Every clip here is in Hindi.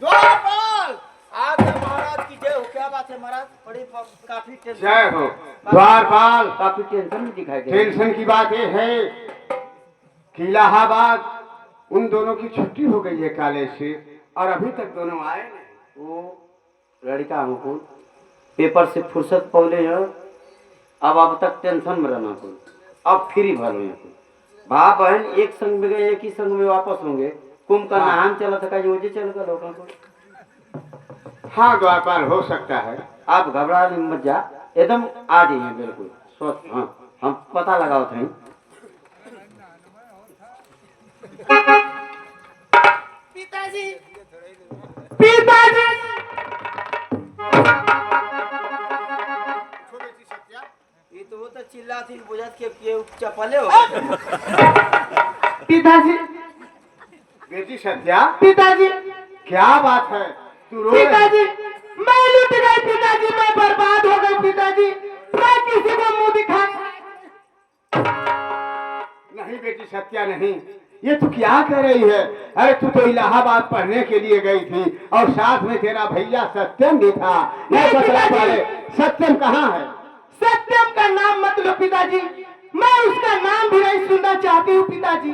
द्वारपाल आगे महाराज की जय हो। क्या बात है महाराज, बड़ी काफी टेंशन। जय हो द्वारपाल। काफी टेंशन में दिखाई दे। टेंशन की बात यह है कि इलाहाबाद उन दोनों की छुट्टी हो गई है कॉलेज से और अभी तक दोनों आए नहीं। वो लड़का हमको पेपर से फुर्सत पौले है, अब तक टेंशन में रहना को, अब फ्री भर भाई बहन एक संग में गए, एक ही संग में वापस होंगे। कुंभ का नाम चला था कहीं मुझे चल कर लोगों को। हाँ द्वारपाल हो सकता है। आप घबरा मत जा, एकदम आ जाइए बिल्कुल स्वस्थ। हाँ हम पता लगाओ थे। पिताजी पिताजी ये तो वो तो चिल्ला थी बुझत के चपले हो। पिताजी बेटी सत्या, पिताजी क्या बात है? तू रो रही? पिताजी मैं लुट गई पिताजी, मैं बर्बाद हो गई पिताजी, मैं किसी को मुंह दिखा। नहीं बेटी सत्या नहीं, ये तू क्या कर रही है? अरे तू तो इलाहाबाद पढ़ने के लिए गई थी और साथ में तेरा भैया सत्यम भी था। नहीं बतला पाए सत्यम कहाँ है? सत्यम का नाम मत लो पिताजी, मैं उसका नाम भी नहीं सुनना चाहती हूँ पिताजी।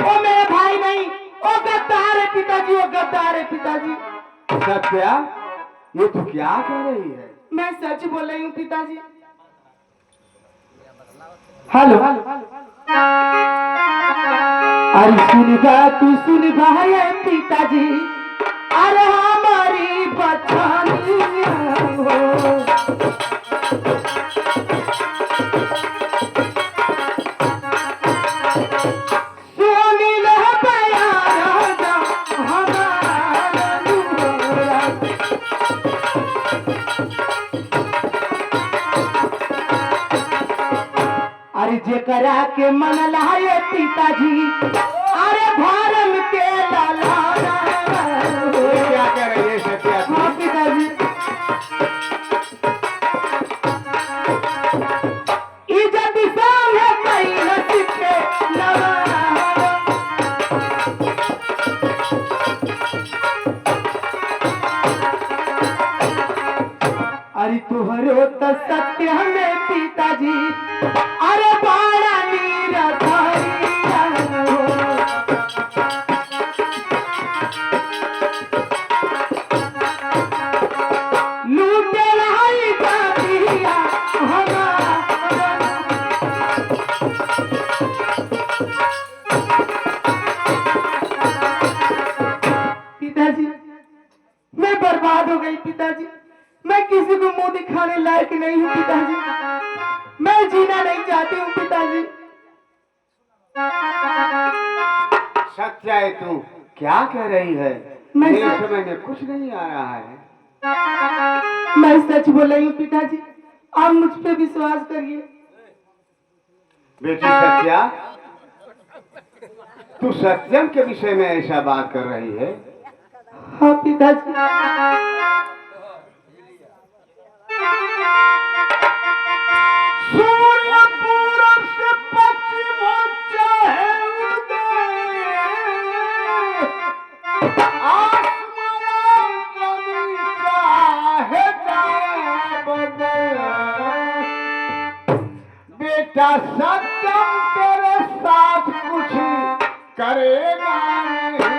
वो मेरा भाई नहीं, वो गद्दार है पिताजी, वो गद्दार है पिताजी। सत्या ये तू क्या कह रही है? मैं सच बोल रही हूँ पिताजी। हेलो अरे सुन भाई पिताजी, अरे हमारी बचानी हो। जेकरा के मन लाए पिताजी, अरे भारम के लाला। क्या कह रही है सत्या? हाँ पिताजी, इज्जत सामने कहीं नसीब के लगा। अरे तुहरो तो सत्य में पिताजी, अरे बाड़ा नीरा धारिया हो। लूटे लाई जातिया हमारा। पिताजी मैं बर्बाद हो गई पिताजी, मैं किसी को मुंह दिखाने लायक नहीं हूँ पिताजी, मैं जीना नहीं चाहती हूँ पिताजी। सत्या है तू क्या कह रही है? मेरे समझ में कुछ नहीं आ रहा है। मैं सच बोल रही हूँ पिताजी, आप मुझ पे विश्वास करिए। बेटी सत्या, तू सत्यम के विषय में ऐसा बात कर रही है? हाँ पिताजी। बेटा सत्यम तेरे साथ कुछ करेगा नहीं।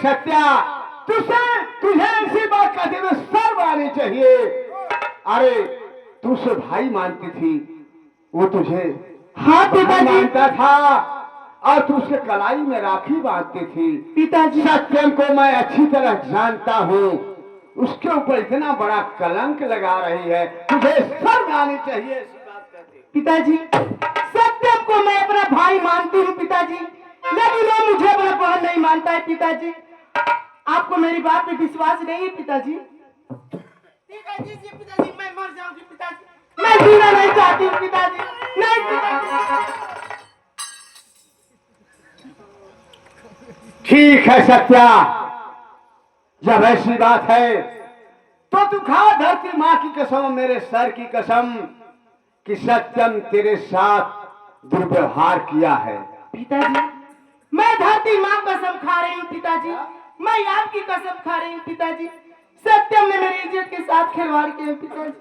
सत्या तुझे ऐसी बात कहते हुए शर्म आनी चाहिए। अरे तू उसे भाई मानती थी, वो तुझे हाँ पिताजी मानता था और तू उसके कलाई में राखी बांधती थी। पिताजी सत्यम को मैं अच्छी तरह जानता हूँ, उसके ऊपर इतना बड़ा कलंक लगा रही है, तुझे शर्म आनी चाहिए ऐसी बात कहती। पिताजी सत्यम को मैं अपना भाई मानती हूँ पिताजी, लेकिन वो मुझे अपना बहन नहीं मानता है पिताजी। आपको मेरी बात पे विश्वास नहीं है पिताजी? पिताजी मैं मर जाऊंगी पिताजी। जीना नहीं चाहती हूँ पिताजी, नहीं पिताजी। ठीक है सत्या, जब ऐसी बात है तो तू खा धरती माँ की कसम, मेरे सर की कसम, कि सत्यम तेरे साथ दुर्व्यवहार किया है। पिताजी, मैं धरती माँ कसम खा रही हूँ पिताजी, मैं आपकी कसम खा रही हूँ पिताजी, सत्यम ने मेरी इज्जत के साथ खिलवाड़ किया पिताजी।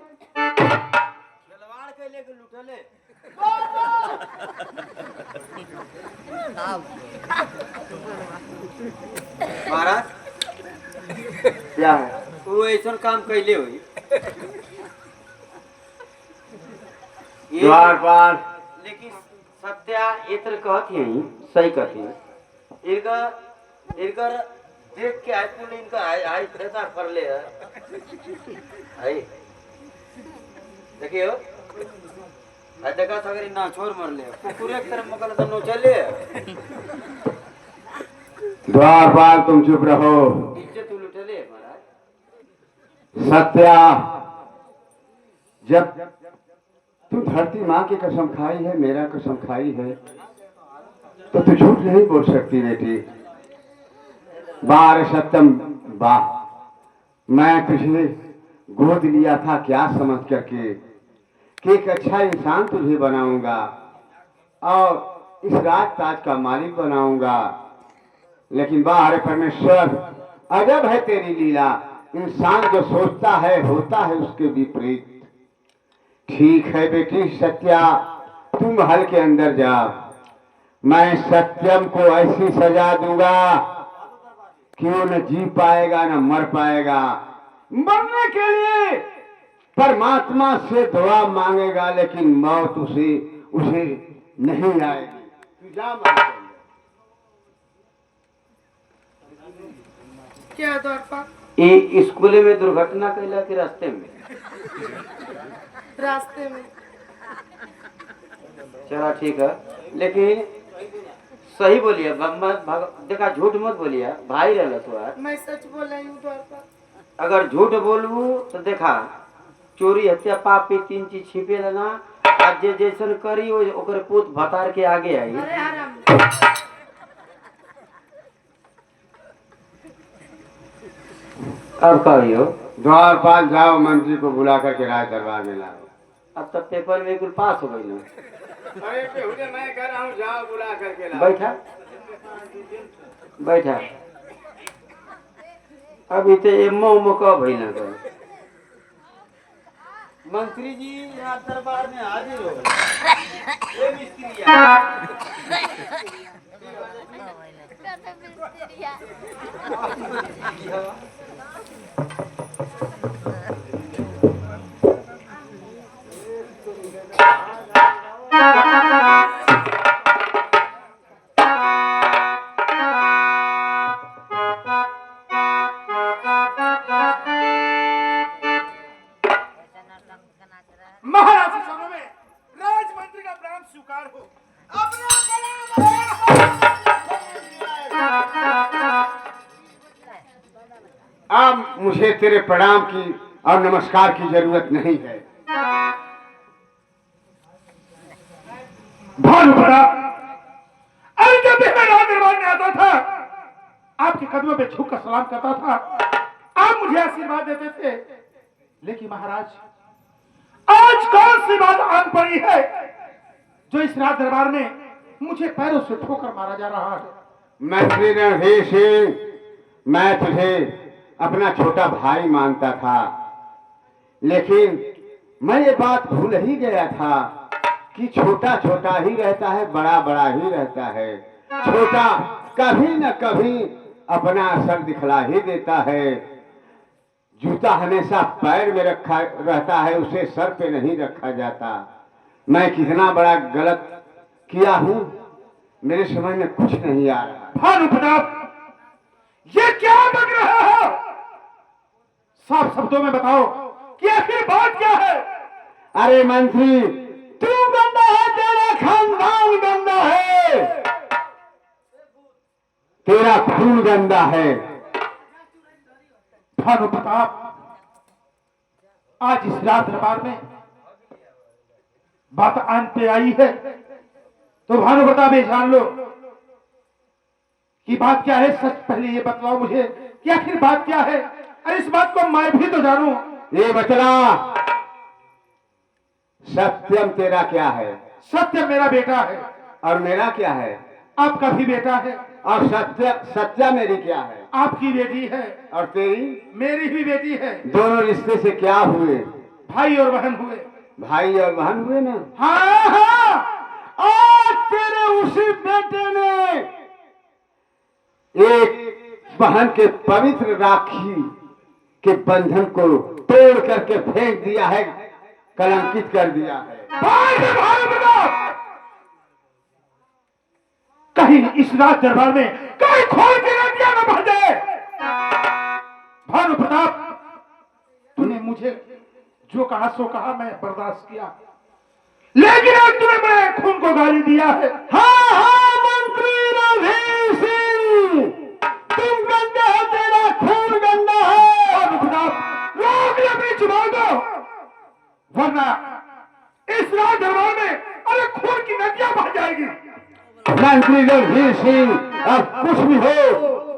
खिलवाड़ के लेके लुटले। महाराज क्या है? वो ऐसा काम कैले हुई द्वारपाल, लेकिन सत्या इतर कहती है, सही कहती है। इनका देख के आई तूने इनका आई फेता कर ले आई देखियो आई देखा था अगर ना छोड़ मर ले कुकुरे की तरफ मगल तो नो चले द्वारपाल तुम चुप रहो। इज्जत लुटले महाराज। सत्या, जब तू धरती माँ की कसम खाई है, मेरा कसम खाई है, तो तू झूठ नहीं बोल सकती बेटी। बार सत्यम वाह, मैं तुझे गोद लिया था क्या समझ करके कि एक अच्छा इंसान तुझे बनाऊंगा और इस राज ताज का मालिक बनाऊंगा, लेकिन बाहर परमेश्वर अजब है तेरी लीला। इंसान जो सोचता है होता है उसके विपरीत। ठीक है बेटी सत्या, तुम महल के अंदर जाओ, मैं सत्यम को ऐसी सजा दूंगा कि वो न जी पाएगा न मर पाएगा। मरने के लिए परमात्मा से दुआ मांगेगा, लेकिन मौत उसे नहीं आएगी। तू जा महल के अंदर। क्या द्वारपाल? ये स्कूल में दुर्घटना कैला के रास्ते में रास्ते में। चला ठीक है, लेकिन सही बोलिए, देखा झूठ मत बोलिए, भाई रहला तो यार। मैं सच बोल रही हूँ द्वारपाल। अगर झूठ बोलू तो देखा चोरी हत्या पाप पे 3 चीज छिपे लेना, आज जे जैसन करी ओकर पूत भतार के आगे आई। अरे आराम। अब कहियो द्वारपाल जाओ, मंत्री को बुला करके राज दरबार में लाओ। अब तक पेपर में कुल पास हो गई ना। अरे बेहुदे मैं कह रहा हूँ जाओ बुला करके लाओ। बैठा बैठा अभी तो एम्मो उम्मो कब भई ना कर। मंत्री जी यहाँ दरबार में हाजिर हो गए। ये मिस्त्री महाराज के सभा में राजमंत्री का प्रणाम स्वीकार हो। अब मुझे तेरे प्रणाम की और नमस्कार की जरूरत नहीं है। भानुपरा, अरे जब भी मैं राज दरबार में आता था आपके कदमों पे झुक कर सलाम करता था, आप मुझे आशीर्वाद देते थे, लेकिन महाराज आज कौन सी बात आन पड़ी है जो इस राज दरबार में मुझे पैरों से ठोकर मारा जा रहा है? मंत्री रणधीर सिंह, मैं तुझे अपना छोटा भाई मानता था, लेकिन मैं ये बात भूल ही गया था कि छोटा छोटा ही रहता है, बड़ा बड़ा ही रहता है। छोटा कभी न कभी अपना असर दिखला ही देता है। जूता हमेशा पैर में रखा रहता है, उसे सर पे नहीं रखा जाता। मैं कितना बड़ा गलत किया हूँ मेरे समझ में कुछ नहीं आ रहा। भानुप्रताप, ये क्या बक रहा हो? साफ शब्दों में बताओ कि आखिर बात क्या है? अरे मंत्री, तू गंदा है, तेरा खानदान गंदा है, तेरा खून गंदा है। भानुप्रताप, आज इस राज दरबार में बात आन पे आई है तो भानु प्रताप ये जान लो कि बात क्या है। सच पहले ये बतलाओ मुझे कि आखिर बात क्या है। अरे इस बात को मैं भी तो जानूं। ये बतला, सत्यम तेरा क्या है? सत्य मेरा बेटा है। और मेरा क्या है? आपका भी बेटा है। और सत्या मेरी क्या है? आपकी बेटी है। और तेरी? मेरी भी बेटी है। दोनों रिश्ते से क्या हुए? भाई और बहन हुए। भाई और बहन हुए ना? हाँ हाँ। आज तेरे उसी बेटे ने एक बहन के पवित्र राखी के बंधन को तोड़ करके फेंक दिया है, कलंकित कर दिया है। कहीं इस राज दरबार में कहीं खोल के नदियां न बह जाए। भानु प्रताप, तूने मुझे जो कहा सो कहा, मैं बर्दाश्त किया, लेकिन अब तूने मेरे खून को गाली दिया है। हाँ हाँ मंत्री रणधीर सिंह, तुम गंदा हो, तेरा खून गंदा है। भानु प्रताप, लोग अपनी जुबान दो, वरना इस राज दरबार में अरे खून की नदियां बह जाएगी। मंत्री रणधीर सिंह, अब कुछ भी हो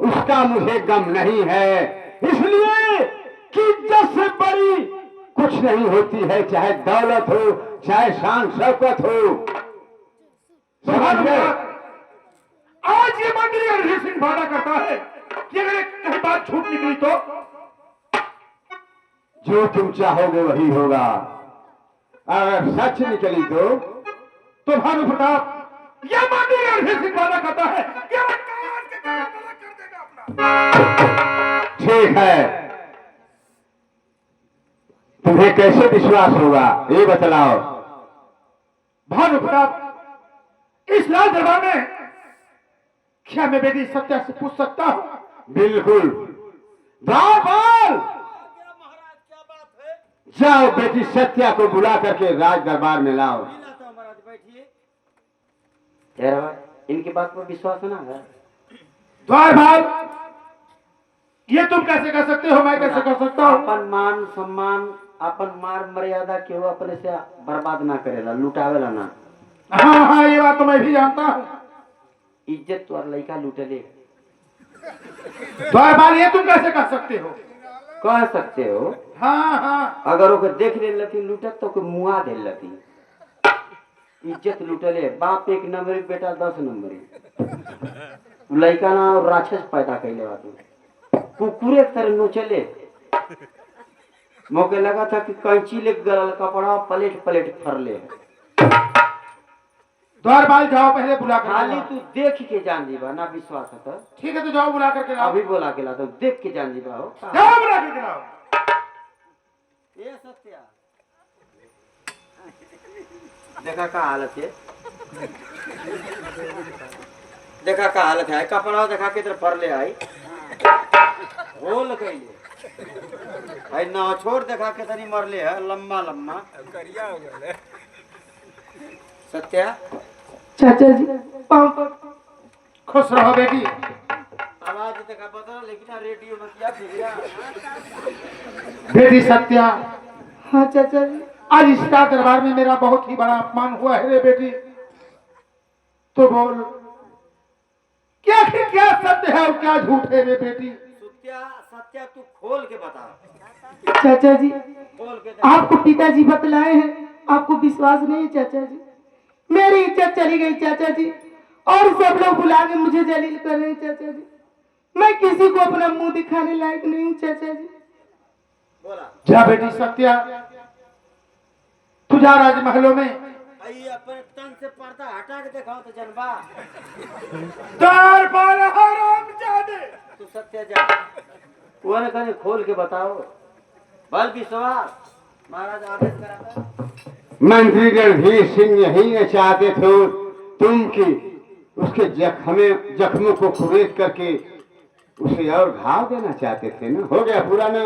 उसका मुझे गम नहीं है, इसलिए कि इज्जत से बड़ी कुछ नहीं होती है, चाहे दौलत हो, चाहे शान शौकत हो। समझ गए? आज ये मंत्री रणधीर सिंह वादा करता है कि अगर कहीं बात झूठ निकली तो जो तुम चाहोगे वही होगा, अगर सच निकली तो भानु प्रताप, यह मंत्री रणधीर सिंह वादा करता है कि अगर काज के काज अलग कर देगा अपना। ठीक है, तुम्हें कैसे विश्वास होगा ये बतलाओ। भानु प्रताप, इस लाल दरबार में क्या मैं बेटी सत्या से पूछ सकता हूं? बिल्कुल, जाओ बेटी सत्या को बुला करके राज दरबार में लाओ। इनकी बात पर विश्वास ना है। द्वारपाल, ये तुम कैसे कर सकते हो, मैं कैसे कर सकता हूं? अपन मान सम्मान, अपन मान मर्यादा केहू अपने से बर्बाद ना करेला, लुटावेला ना। हाँ हाँ, ये बात तो मैं भी जानता हूं। इज्जत तो लड़का लुटले। द्वारपाल, ये तुम कैसे कर सकते हो? कह सकते हो। हाँ हाँ, अगर ओके देख ले लती लुटत तो ओके मुआ दे लती। इज्जत लुटले, बाप एक नंबरी, बेटा 10 नंबरी। लड़का ना और राक्षस पैदा कैले बातू, कुकुरे की तरह नोचले। मौके लगा था कि कैंची ले गलल कपड़ा पलेट पलेट फरले। द्वारपाल, जाओ पहले बुला कर खाली लाओ। तू देख के जान दीबा ना, विश्वास है तो ठीक है, तो जाओ बुला करके लाओ। अभी बोला के ला तो देख के जान दीबा हो। जाओ बुला करके लाओ। ये सत्या देखा का हालत है, देखा का हालत है, कपड़ा देखा के तरफ फर ले आई रोल कैले आई ना छोड़, देखा के तनी मरले है लम्बा लम्बा करिया हो गए। सत्या, चाचा जी, पाँव खुश रहो बेटी। आवाज देखा बता, लेकिन रेडियो में क्या फिर बेटी सत्या, हाँ चाचा जी, आज इस राज दरबार में मेरा बहुत ही बड़ा अपमान हुआ है रे बेटी। तो बोल, क्या सत्य है और क्या झूठ है रे बेटी? सत्या तू खोल के बता। चाचा जी, खोल के आपको पिताजी बतलाए हैं, आपको विश्वास नहीं है चाचा जी। मेरी इज्जत चली गई चाचा जी, और सब लोग बुला के मुझे जलील कर रहे हैं चाचा जी। मैं किसी को अपना मुंह दिखाने लायक नहीं हूँ चाचा जी। बोला जा बेटी सत्या, तू जा राजमहलों में। आई अपने तन से पर्दा हटा के दिखाओ तो जनबा। द्वारपाल हरामजादे, तू सत्या जा, वो ने कने खोल के बताओ। बल विश्वास महाराज आदेश कराता। मंत्री रणधीर सिंह यही न चाहते थे तुम कि उसके जख्मों को खुरेद करके उसे और घाव देना चाहते थे ना। हो गया पूरा ना,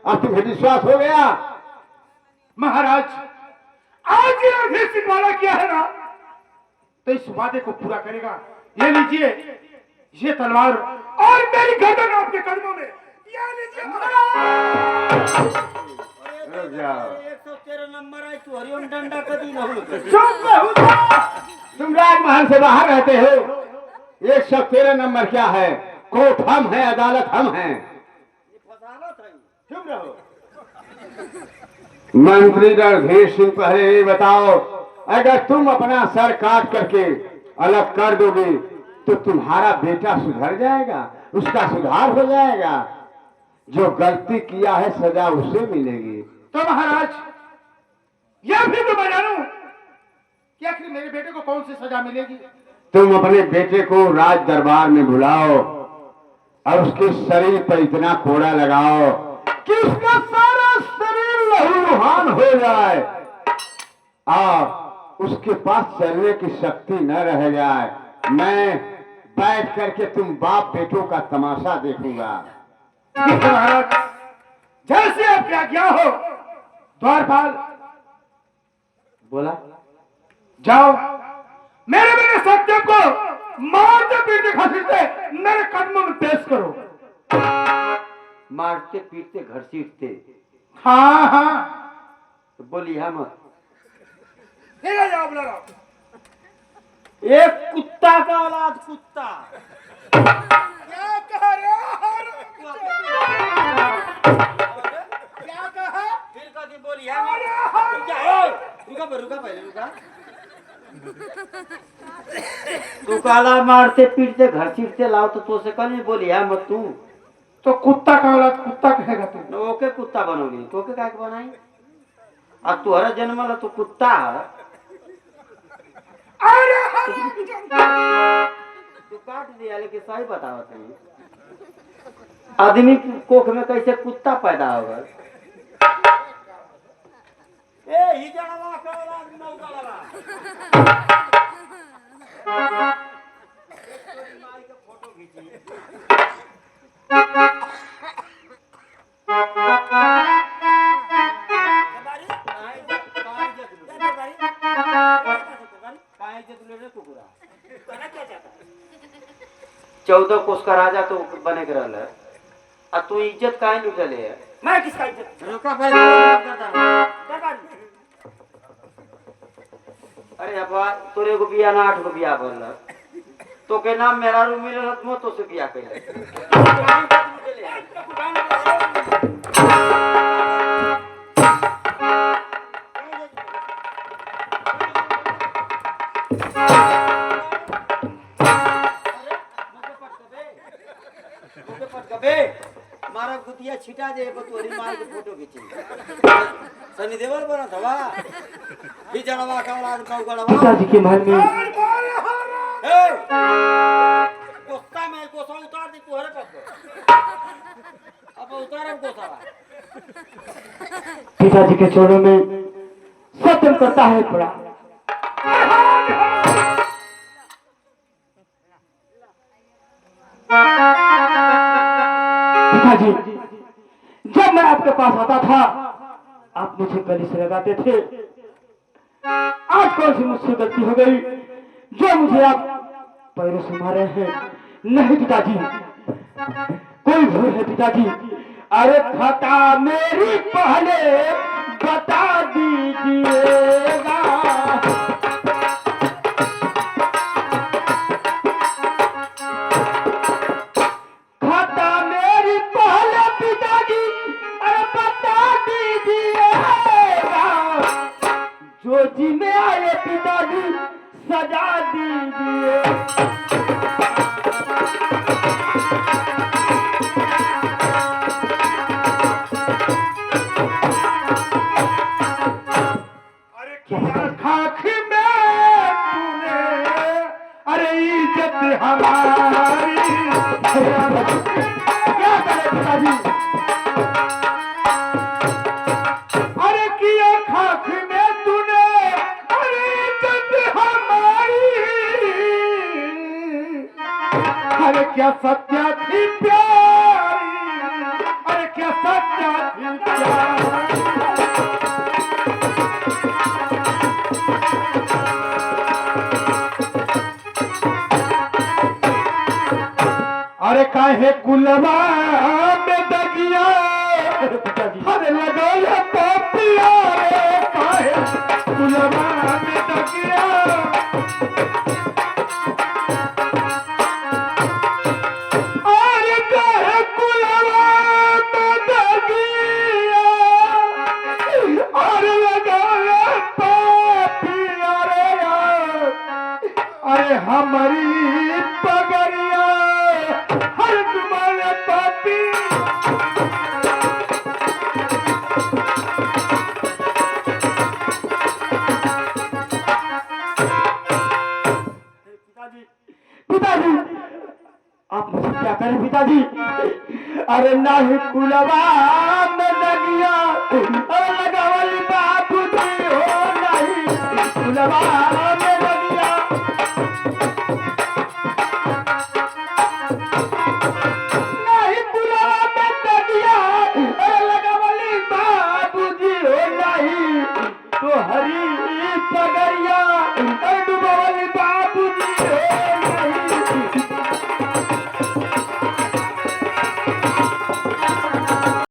अब तुम्हें विश्वास हो गया। महाराज, आज ये रणधीर सिंह वादा किया है ना, तो इस वादे को पूरा करेगा। ये लीजिए, ये तलवार और मेरी गर्दन आपके कदमों में। ये लीजिए महाराज। रुक जाओ। 113 नंबर आई तू हरिओम डंडा कदी ना हो चुप रहो। तुम राजमहल से बाहर रहते हो। 113 नंबर क्या है? कोर्ट हम है, अदालत हम हैं। चुप रहो। मंत्री रणधीर सिंह, पहले ये बताओ, अगर तुम अपना सर काट करके अलग कर दोगे तो तुम्हारा बेटा सुधर जाएगा, उसका सुधार हो जाएगा। जो गलती किया है सजा उसे मिलेगी। तो महाराज यह भी तो मैं जानूं कि आखिर मेरे बेटे को कौन सी सजा मिलेगी? तुम अपने बेटे को राज दरबार में बुलाओ और उसके शरीर पर इतना कोड़ा लगाओ कि उसका सारा शरीर लहूलुहान हो जाए और उसके पास चलने की शक्ति न रह जाए। मैं बैठ करके तुम बाप बेटों का तमाशा देखूंगा। ठीक है महाराज, जैसे आपकी आज्ञा हो। द्वारपाल बोला जाओ, मेरे बेटे सत्यम को मारते पीटते घसीटते मेरे कदमों में पेश करो। मारते पीटते घसीटते हाँ हाँ, तो बोलिए मत। ठीक है, जाओ बुला रहा हूं। एक कुत्ता का औलाद कुत्ता। क्या कह रहे हो? क्या कहा? फिर कभी बोलिए रुका पहले रुका। तू काला मारते पीटते घसीटते लाओ तो से कल बोलिए मत तू। तो कुत्ता का औलाद कुत्ता कहेगा तू? ओके कुत्ता बनोगी तो के काय बनाई? अब तुहरा जन्म ला तो कुत्ता है। अरे तू काट दिया, लेकिन सही बताओ तुम आदमी की कोख में कैसे कुत्ता पैदा होगा? ए ही जड़वा का औलाद नौ गड़वा। माई के फोटो खींची। चौदह कोस का राजा तो बने के रहल है। आ तू इज्जत काहे नहीं चले है? मैं किसका इज्जत? रुका भाई। अरे अब तोरे को बिया ना 8 को बिया भरल तो के नाम मेरा रू मिलल मो तो से बिया कइले। मारा गुतिया छिटा दे तोरी मार के फोटो खींची। सनी देवल बना था भी जड़वा का औलाद नौ गड़वा। पिताजी के महल में कोस्ता में कोसा उतार दी तोहरे पर। अब उतारम कोसा। पिताजी के चरणों में सत्यम करता है पड़ा। पिताजी, जब मैं आपके पास आता था आप मुझे गले से लगाते थे। आज कौन सी मुझसे गलती हो गई जो मुझे आप पैरों से मारे हैं? नहीं पिताजी, कोई भूल है पिताजी। अरे खता मेरी पहले बता दीजिएगा। खता मेरी पहले पिताजी अरे बता दीजिएगा। जो जी में आए पिताजी सजा दीजिए। खाख में तूने अरे इज्जत हमारी क्या करे पिताजी? अरे किया खाख में तूने अरे इज्जत हमारी। अरे क्या सत्या थी प्यारी, अरे क्या सत्या थी प्यारी। अरे काहे कुलवा में दगिया अरे लगो ये हमारी पगरिया हर तुम्हारे पापी पिताजी, आप मुझे क्या करें पिताजी? अरे नहीं कुलवा में लगिया, अरे लगावली बापू जी हो नहीं कुलवा में लगिया। नहीं कुलवा में लगिया, अरे लगावली बापू जी हो नहीं तो हरी पगरिया